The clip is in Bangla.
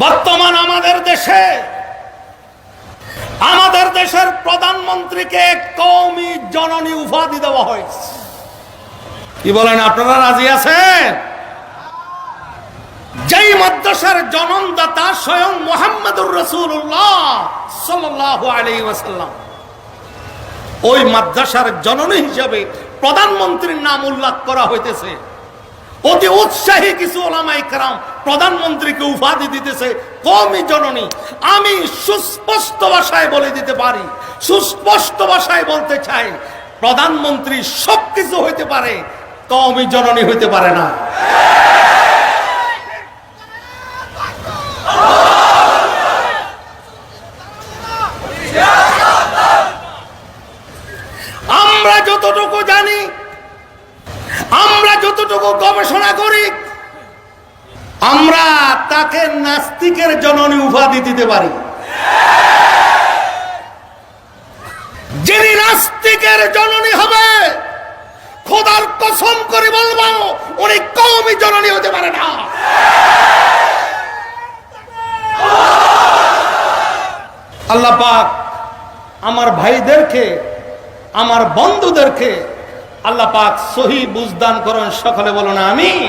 বর্তমান আমাদের দেশের প্রধানমন্ত্রীকে কওমি জননী উপাধি দেওয়া হয়েছে। কি বলেন, আপনারা রাজি আছেন? যেই মাদ্রাসার জননদাতা স্বয়ং মুহাম্মদুর রাসূলুল্লাহ সাল্লাল্লাহু আলাইহি ওয়াসাল্লাম, ওই মাদ্রাসার জননী হিসেবে প্রধানমন্ত্রীর নাম উল্লেখ করা হইতেছে। অতি উৎসাহী কিছু উলামায়ে কেরাম প্রধানমন্ত্রীকে উপাধি দিতেছে কওমি জননী। আমি সুস্পষ্ট ভাষায় বলে দিতে পারি, সুস্পষ্ট ভাষায় বলতে চাই, প্রধানমন্ত্রী সবকিছু হইতে পারে, কওমি জননী হইতে পারে না। আমরা যতটুকু জানি, আমরা যতটুকু গবেষণা করি, আমরা তাকে নাস্তিকের জননী উপাধি দিতে পারি। যিনি নাস্তিকের জননী হবে, খোদার কসম করে বলবো, উনি কওমি জননী হতে পারে না। আল্লাহ পাক আমার ভাইদেরকে, আমার বন্ধুদেরকে আল্লাহ পাক সহি বুঝদান করেন। সকলে বলুন আমিন।